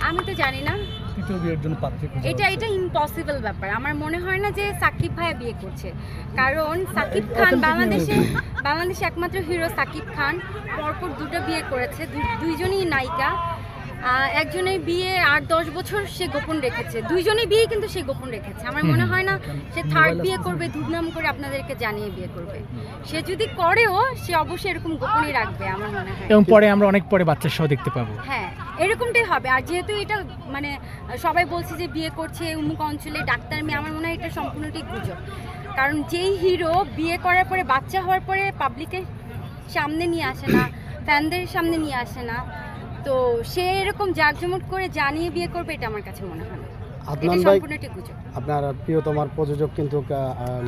আমি তো জানি না তৃতীয় বিয়ের জন্য পাত্রী খোঁজা এটা ইম্পসিবল ব্যাপার। আমার মনে হয় না যে সাকিব ভাই বিয়ে করছে, কারণ সাকিব খান বাংলাদেশে একমাত্র হিরো সাকিব খান পরপর দুটো বিয়ে করেছে, দুইজনই নায়িকা। একজনের বিয়ে 8-10 বছর সে গোপন রেখেছে, দুইজনের বিয়ে কিন্তু সে গোপন রেখেছে। আমার মনে হয় না সে থার্ড বিয়ে করবে ধুমধাম করে আপনাদেরকে জানিয়ে বিয়ে করবে। সে যদি করেও সে অবশ্যই এরকম গোপনই রাখবে আমার মনে হয়, এবং পরে আমরা অনেক পরে বাচ্চা সহ দেখতে পাবো। হ্যাঁ এরকমটাই হবে। আর যেহেতু এটা মানে সবাই বলছে যে বিয়ে করছে অমুক অঞ্চলে ডাক্তার মেয়ে, আমার মনে হয় এটা সম্পূর্ণটাই গুজব। কারণ যেই হিরো বিয়ে করার পরে বাচ্চা হওয়ার পরে পাবলিকের সামনে নিয়ে আসে না, ফ্যানদের সামনে নিয়ে আসে না, তো সে এরকম জাঁকজমট করে জানিয়ে বিয়ে করবে, এটা আমার কাছে মনে হয় না। আদনান ভাই, আপনার প্রিয়তমার প্রযোজক কিন্তু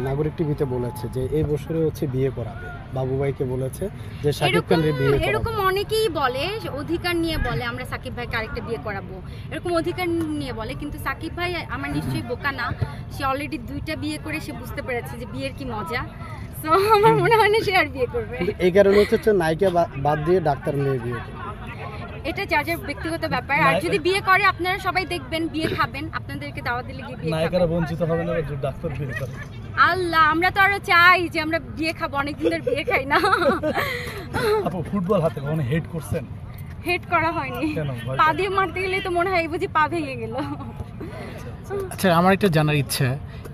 নাগরিক টিভিতে বলেছে যে এই বছরে হচ্ছে বিয়ে করাবে, বাবু ভাইকে বলেছে যে সাকিব খানের বিয়ে করাবে। এরকম অনেকেই বলে, অধিকার নিয়ে বলে আমরা সাকিব ভাইকে আরেকটা বিয়ে করাবো, এরকম অধিকার নিয়ে বলে। কিন্তু সাকিব ভাই আমার নিশ্চয়ই বোকা না, সে অলরেডি 2টা বিয়ে করে সে বুঝতে পেরেছে যে বিয়ের কি মজা। সো আমার মনে হয় না সে আর বিয়ে করবে। এই কারণে হচ্ছে নায়িকা বাদ দিয়ে ডাক্তার মেয়ে বিয়ে করবে, এটা যার যার ব্যক্তিগত ব্যাপার। আর যদি বিয়ে করে আপনারা সবাই দেখবেন, বিয়ে খাবেন, আপনাদেরকে দাওয়াত দিলে গিয়ে বিয়ে নায়িকারা বঞ্চিত হবে না যে ডাক্তার বিয়ে করে। আল্লাহ, আমরা তো আরো চাই যে আমরা বিয়ে খাবো, অনেকদিন ধরে বিয়ে খাই না। আপু ফুটবল হাতে কখনো হেড করছেন? হেড করা হয়নি, পা দিয়ে মারতে গেলে তো মনে হয় এই বুঝি পা ভেঙে গেল। আচ্ছা, আমার একটা জানার ইচ্ছা,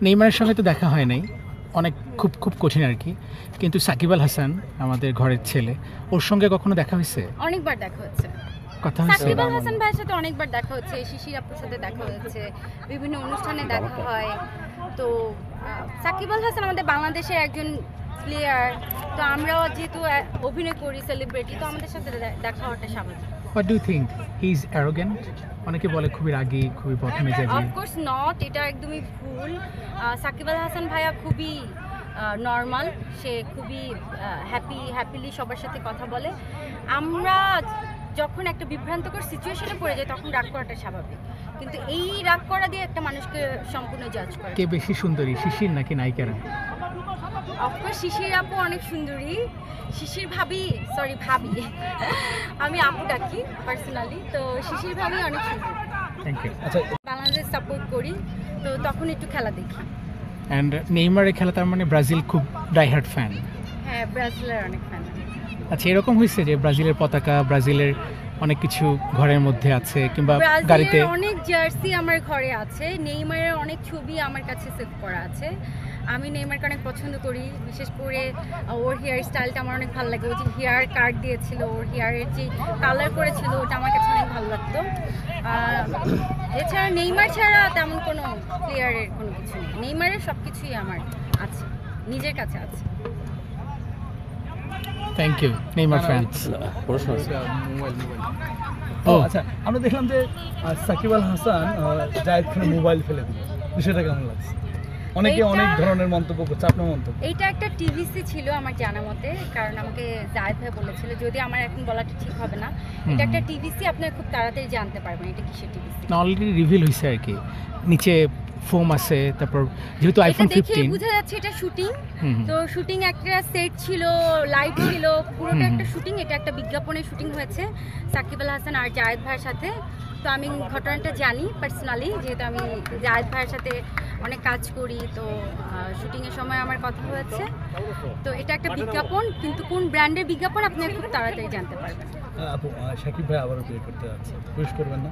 নেইমারের সঙ্গে তো দেখা হয় নাই, অনেক খুব খুব কঠিন আর কি, কিন্তু সাকিব আল হাসান আমাদের ঘরের ছেলে, ওর সঙ্গে কখনো দেখা হয়েছে? অনেকবার দেখা হচ্ছে, কথা হয়েছে? সাকিব আল হাসান ভাইয়ের সাথে অনেকবার দেখা হচ্ছে, শিশির আপুর সাথে দেখা হচ্ছে, বিভিন্ন অনুষ্ঠানে দেখা হয়। তো সাকিব আল হাসান আমাদের বাংলাদেশের একজন প্লেয়ার, তো আমরাও যেহেতু অভিনয় করি, সেলিব্রিটি, তো আমাদের সাথে দেখা হওয়াটা স্বাভাবিক। What do you think, he is arrogant? অনেকে বলে খুবই রাগী, খুবই বদমেজাজি। অফকোর্স নট, এটা একদমই ভুল। সাকিব আল হাসান ভাইয়া খুবই নর্মাল, সে খুবই হ্যাপিলি সবার সাথে কথা বলে। আমরা যখন একটা বিভ্রান্তকর সিচুয়েশনে পড়ে যায় তখন রাগ করাটা স্বাভাবিক, কিন্তু এই রাগ করা দিয়ে একটা মানুষকে সম্পূর্ণ জাজ করে। কে বেশি সুন্দরী, শিশির নাকি নায়িকারা? অফকোর্স শিশির আপু অনেক সুন্দরী, শিশির ভাবি, আমি আপু ডাকি পার্সোনালি, তো শিশির ভাবি অনেক সুন্দরী। Thank you. আচ্ছা, বাংলাদেশ সাপোর্ট করি, তো তখন একটু খেলা দেখি। অ্যান্ড নেইমারের খেলা, তার মানে ব্রাজিল খুব ডাইহার্ড ফ্যান? হ্যাঁ, ব্রাজিলের অনেক ফ্যান। আচ্ছা, এরকম হয়েছে যে ব্রাজিলের পতাকা, ব্রাজিলের অনেক কিছু ঘরের মধ্যে আছে কিংবা গাড়িতে? অনেক জার্সি আমার ঘরে আছে, নেইমারের অনেক ছবি আমার কাছে সেভ করা আছে। আমি নেইমারকে অনেক পছন্দ করি, বিশেষ করে ওর হেয়ার স্টাইলটা আমার অনেক ভালো লাগে। ও যে হেয়ার কাট দিয়েছিল, ওর হেয়ারের যে কালার করেছিল, ওটা আমার কাছে অনেক ভালো লাগতো। এছাড়া নেইমার ছাড়া তেমন কোনো প্লেয়ারের কোনো কিছু নেই, নেইমারের সব কিছুই আমার আছে, নিজের কাছে আছে। Thank you Neymar fans. আচ্ছা, আমরা দেখলাম যে সাকিব আল হাসান জায়েদ খানের মোবাইল ফেলে দিল, বিষয়টা কেমন লাগছে? অনেকে অনেক ধরনের মন্তব্য করছে, আপনার মন্তব্য? এটা একটা টিভিসি ছিল আমার জানা মতে, কারণ আমাকে জায়েদ ভাই বলেছিল, যদি আমার এখন বলাটা ঠিক হবে না। এটা একটা টিভিসি, আপনারা খুব তাড়াতাড়ি জানতে পারবেন এটা কিসের টিভিসি। অলরেডি রিভিল হয়েছে আর কি, নিচে ফোম আছে, তারপর যেহেতু আইফোন 15 বোঝা যাচ্ছে এটা শুটিং। তো শুটিং একটা সেট ছিল, লাইট ছিল, পুরোটা একটা শুটিং। এটা একটা বিজ্ঞাপনের শুটিং হয়েছে সাকিব আল হাসান আর জায়েদ ভাইয়ের সাথে। তো আমি ঘটনাটা জানি পার্সোনালি, যেহেতু আমি জায়েদ ভাইয়ের সাথে অনেক কাজ করি, তো শুটিংয়ের সময় আমার কথা হয়েছে। তো এটা একটা বিজ্ঞাপন, কিন্তু কোন ব্র্যান্ডের বিজ্ঞাপন আপনারা খুব তাড়াতাড়ি জানতে পারবেন। আপু, সাকিব ভাই আবারও বিয়ে করতে যাচ্ছে, উইশ করবেন না?